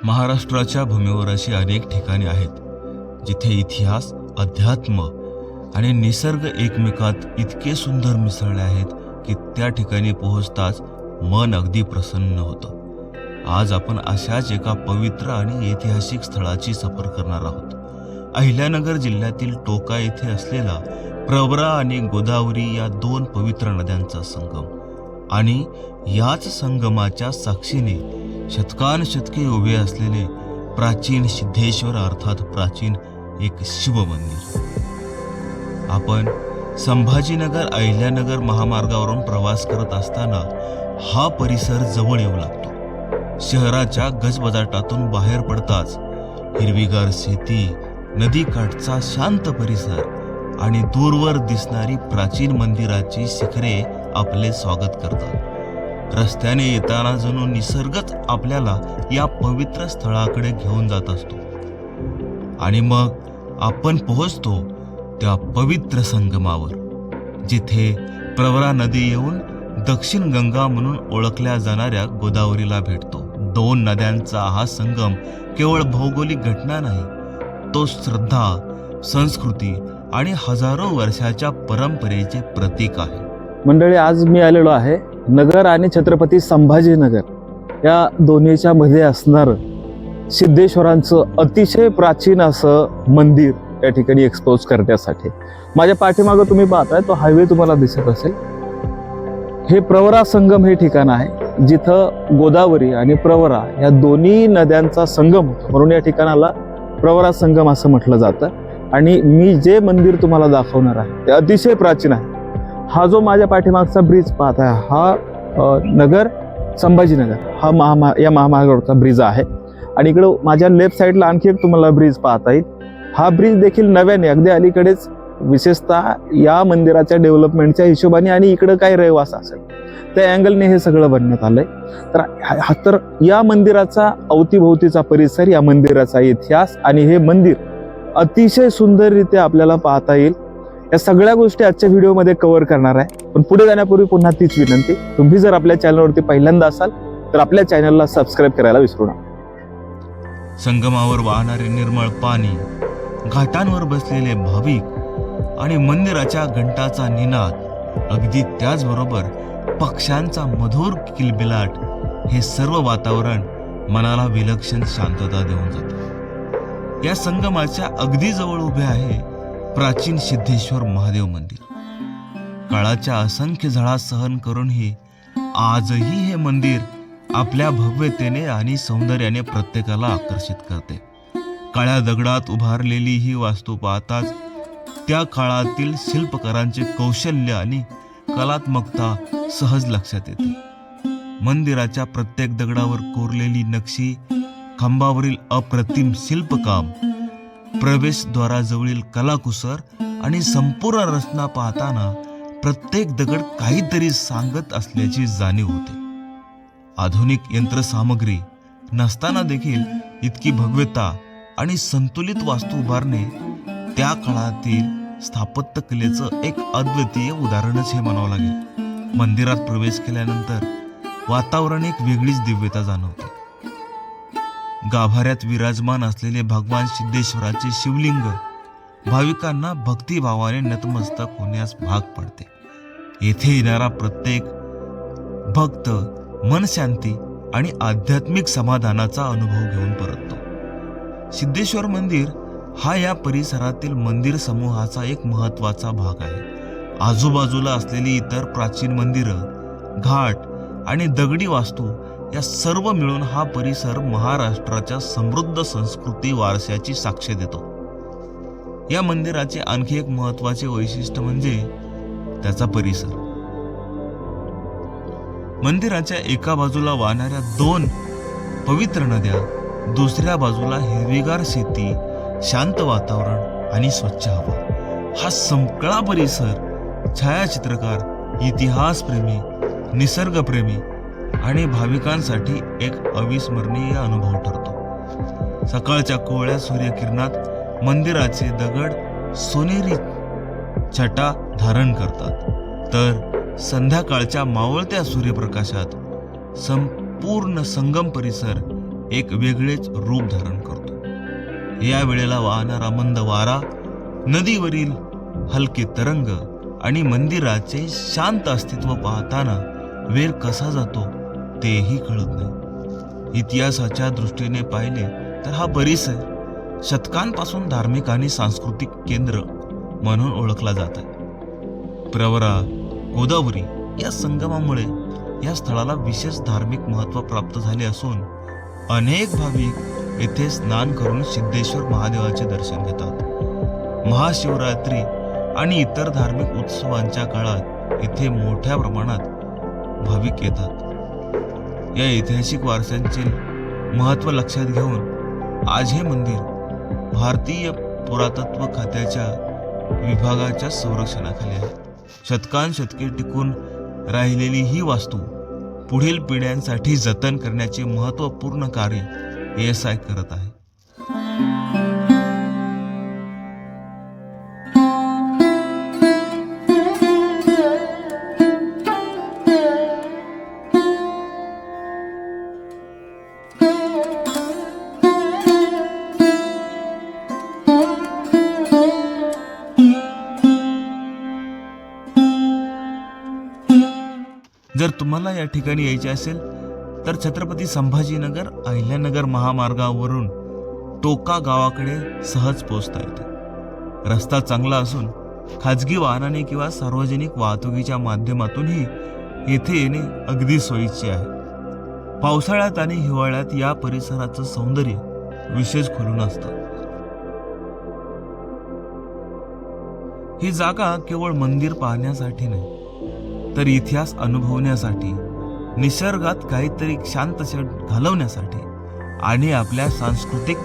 महाराष्ट्राच्या भूमीवर अशी अनेक ठिकाणे आहेत जिथे इतिहास, अध्यात्म आणि निसर्ग एकमेकात इतके सुंदर मिसळले आहेत की त्या ठिकाणी पोहोचताच मन अगदी प्रसन्न होतं. आज आपण अशाच एका पवित्र आणि ऐतिहासिक स्थळाची सफर करणार आहोत. अहिल्यानगर जिल्ह्यातील टोका येथे असलेला प्रवरा आणि गोदावरी या दोन पवित्र नद्यांचा संगम आणि याच संगमाच्या साक्षीने शतकानुशतके उभे असलेले प्राचीन सिद्धेश्वर अर्थात प्राचीन एक शिवमंदिर. आपण संभाजीनगर अहिल्यानगर महामार्गावरून प्रवास करत असताना हा परिसर जवळ येऊ लागतो. शहराच्या गजबजाटातून बाहेर पडताच हिरवीगार शेती, नदीकाठचा शांत परिसर आणि दूरवर दिसणारी प्राचीन मंदिराची शिखरे आपले स्वागत करतात. रस्त्याने येताना जणू निसर्गच आपल्याला या पवित्र स्थळाकडे घेऊन जात असतो. आणि मग आपण पोहोचतो त्या पवित्र संगमावर, जिथे प्रवरा नदी येऊन दक्षिण गंगा म्हणून ओळखल्या जाणाऱ्या गोदावरीला भेटतो. दोन नद्यांचा हा संगम केवळ भौगोलिक घटना नाही, तो श्रद्धा, संस्कृती आणि हजारो वर्षाच्या परंपरेचे प्रतीक आहे. मंडळी, आज मी आलेलो आहे नगर आणि छत्रपती संभाजीनगर या दोन्हीच्या मध्ये असणारं सिद्धेश्वरांचं अतिशय प्राचीन असं मंदिर या ठिकाणी एक्सपोज करण्यासाठी. माझ्या पाठीमागं तुम्ही पाहताय तो हायवे तुम्हाला दिसत असेल. हे प्रवरा संगम हे ठिकाण आहे जिथं गोदावरी आणि प्रवरा या दोन्ही नद्यांचा संगम होतो, म्हणून या ठिकाणाला प्रवरा संगम असं म्हटलं जातं. आणि मी जे मंदिर तुम्हाला दाखवणार आहे ते अतिशय प्राचीन आहे. हा जो माझ्या पाठीमागचा ब्रिज पाहत आहे हा नगर संभाजीनगर हा या महामार्गावरचा ब्रिज आहे. आणि इकडं माझ्या लेफ्ट साईडला आणखी एक तुम्हाला ब्रिज पाहता येईल. हा ब्रिज देखील नव्याने अगदी अलीकडेच विशेषतः या मंदिराच्या डेव्हलपमेंटच्या हिशोबाने आणि इकडं काय रहिवास असेल त्या अँगलने हे सगळं बनण्यात आलंय. तर या मंदिराचा अवतीभोवतीचा परिसर, या मंदिराचा इतिहास आणि हे मंदिर अतिशय सुंदररित्या आपल्याला पाहता येईल. या सगळ्या गोष्टी आजच्या व्हिडिओमध्ये कव्हर करणार आहे. पण पुढे जाण्यापूर्वी पुन्हा तीच विनंती, तुम्ही जर आपल्या चॅनलवरती पहिल्यांदा असाल तर आपल्या चॅनलला सबस्क्राईब करायला विसरू नका. संगमावर वाहणारे निर्मळ पाणी, घाटांवर बसलेले भाविक आणि मंदिराच्या घंटाचा निनाद, अगदी त्याचबरोबर पक्ष्यांचा मधुर किलबिलाट, हे सर्व वातावरण मनाला विलक्षण शांतता देऊन जाते. या संगमाच्या अगदी जवळ उभे आहे प्राचीन सिद्धेश्वर महादेव मंदिर. काळाच्या असंख्य झळा सहन करूनही आजही हे मंदिर आपल्या भव्यतेने आणि सौंदर्याने प्रत्येकाला आकर्षित करते. काळ्या दगडात उभारलेली ही वास्तू पाहताच त्या काळातील शिल्पकारांचे कौशल्य आणि कलात्मकता सहज लक्षात येते. मंदिराच्या प्रत्येक दगडावर कोरलेली नक्षी, खांबावरील अप्रतिम शिल्पकाम, प्रवेशद्वाराजवळील कलाकुसर आणि संपूर्ण रचना पाहताना प्रत्येक दगड काहीतरी सांगत असल्याची जाणीव होते. आधुनिक यंत्रसामग्री नसताना देखील इतकी भव्यता आणि संतुलित वास्तू उभारणे त्या काळातील स्थापत्य कलेचं एक अद्वितीय उदाहरणच हे म्हणावं लागेल. मंदिरात प्रवेश केल्यानंतर वातावरण एक वेगळीच दिव्यता जाणवते. गाभाऱ्यात विराजमान असलेले भगवान सिद्धेश्वराचे शिवलिंग भाविकांना भक्तिभावाने नतमस्तक होण्यास भाग पाडते. येथे येणारा प्रत्येक भक्त मनशांती आणि आध्यात्मिक समाधानाचा अनुभव घेऊन परततो. सिद्धेश्वर मंदिर हा या परिसरातील मंदिर समूहाचा एक महत्त्वाचा भाग आहे. आजूबाजूला असलेली इतर प्राचीन मंदिरं, घाट आणि दगडी वास्तू या सर्व मिळून हा परिसर महाराष्ट्राच्या समृद्ध संस्कृती वारशाची साक्ष देतो. या मंदिराचे आणखी एक महत्त्वाचे वैशिष्ट्य म्हणजे त्याचा परिसर. मंदिराच्या एका बाजूला वाहणाऱ्या दोन पवित्र नद्या, दुसऱ्या बाजूला हिरवीगार शेती, शांत वातावरण आणि स्वच्छ हवा. हा संकळा परिसर छायाचित्रकार, इतिहासप्रेमी, निसर्गप्रेमी आणि भाविकांसाठी एक अविस्मरणीय अनुभव ठरतो. सकाळच्या कोवळ्या सूर्यकिरणात मंदिराचे दगड सोनेरी छटा धारण करतात, तर संध्याकाळच्या मावळत्या सूर्यप्रकाशात संपूर्ण संगम परिसर एक वेगळेच रूप धारण करतो. या वेळेला वाहणारा मंद वारा, नदीवरील हलके तरंग आणि मंदिराचे शांत अस्तित्व पाहताना वेळ कसा जातो तेही कळत नाही. इतिहासाच्या दृष्टीने पाहिले तर हा परिसर शतकांपासून धार्मिक आणि सांस्कृतिक केंद्र म्हणून ओळखला जात आहे. प्रवरा गोदावरी या संगमामुळे या स्थळाला विशेष धार्मिक महत्त्व प्राप्त झाले असून अनेक भाविक येथे स्नान करून सिद्धेश्वर महादेवाचे दर्शन घेतात. महाशिवरात्री आणि इतर धार्मिक उत्सवांच्या काळात इथे मोठ्या प्रमाणात भाविक येतात. या ऐतिहासिक वारशांचे महत्त्व लक्षात घेऊन आज हे मंदिर भारतीय पुरातत्व खात्याच्या विभागाच्या संरक्षणाखाली आहे. शतकानुशतके टिकून राहिलेली ही वास्तू पुढील पिढ्यांसाठी जतन करण्याचे महत्त्वपूर्ण कार्य ASI करत आहे. जर तुम्हाला या ठिकाणी यायचे असेल तर छत्रपती संभाजीनगर अहिल्यानगर महामार्गावरून टोका गावाकडे सहज पोहोचता येते. रस्ता चांगला असून खाजगी वाहनाने किंवा सार्वजनिक वाहतुकीच्या माध्यमातूनही येथे येणे अगदी सोयीचे आहे. पावसाळ्यात आणि हिवाळ्यात या परिसराचं सौंदर्य विशेष खुलून असतं. ही जागा केवळ मंदिर पाहण्यासाठी नाही तर इतिहास अनुभवण्यासाठी, निसर्गात काहीतरी शांत क्षण घालवण्यासाठी आणि आपल्या सांस्कृतिक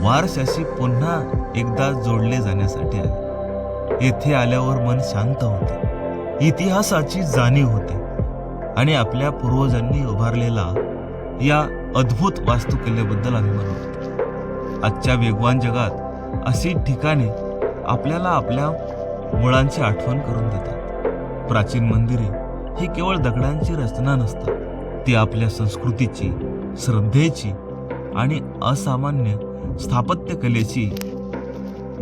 वारशाशी पुन्हा एकदा जोडले जाण्यासाठी आहे. येथे आल्यावर मन शांत होते, इतिहासाची जाणीव होते आणि आपल्या पूर्वजांनी उभारलेला या अद्भुत वास्तुकलेबद्दल अभिमान वाटतो. आजच्या वेगवान जगात अशी ठिकाणे आपल्याला आपल्या मुळांची आठवण करून देतात. प्राचीन मंदिरे ही केवळ दगडांची रचना नसतात, ती आपल्या संस्कृतीची, श्रद्धेची आणि असामान्य स्थापत्यकलेची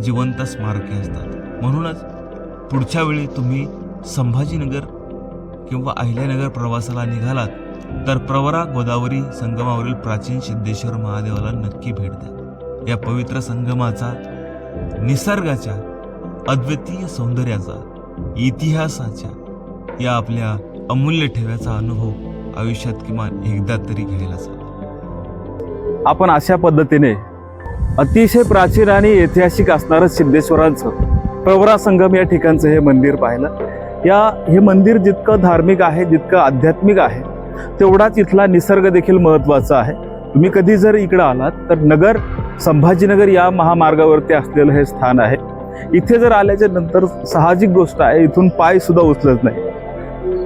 जिवंत स्मारके असतात. म्हणूनच पुढच्या वेळी तुम्ही संभाजीनगर किंवा अहिल्यानगर प्रवासाला निघालात तर प्रवरा गोदावरी संगमावरील प्राचीन सिद्धेश्वर महादेवाला नक्की भेट द्या. या पवित्र संगमाचा, निसर्गाच्या अद्वितीय सौंदर्याचा, इतिहासाच्या या आपल्या अमूल्य ठेव्याचा अनुभव आयुष्यात किमान एकदा तरी घ्यायलाच हवा. आपण अशा पद्धतीने अतिशय प्राचीन आणि ऐतिहासिक असणारं सिद्धेश्वरांचं प्रवरा संगम या ठिकाणचं हे मंदिर पाहिलं. हे मंदिर जितकं धार्मिक आहे, जितकं आध्यात्मिक आहे, तेवढाच इथला निसर्ग देखील महत्त्वाचा आहे. तुम्ही कधी जर इकडं आलात तर संभाजीनगर या महामार्गावरती असलेलं हे स्थान आहे. इथे जर आल्याच्या नंतर साहजिक गोष्ट आहे, इथून पाय सुद्धा उचलत नाही.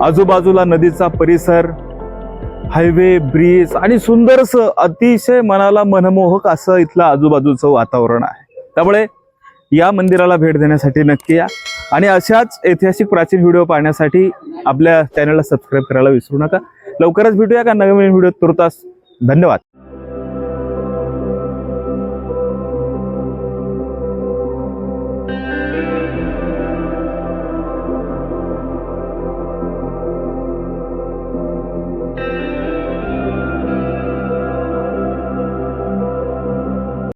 आजूबाजूला नदीचा परिसर, हायवे, ब्रिज आणि सुंदरसं अतिशय मनाला मनमोहक असं इथलं आजूबाजूचं वातावरण आहे. त्यामुळे या मंदिराला भेट देण्यासाठी नक्की या आणि अशाच ऐतिहासिक प्राचीन व्हिडिओ पाहण्यासाठी आपल्या चॅनलला सबस्क्राईब करायला विसरू नका. लवकरच भेटूया का नवीन व्हिडिओ. तुर्तास धन्यवाद.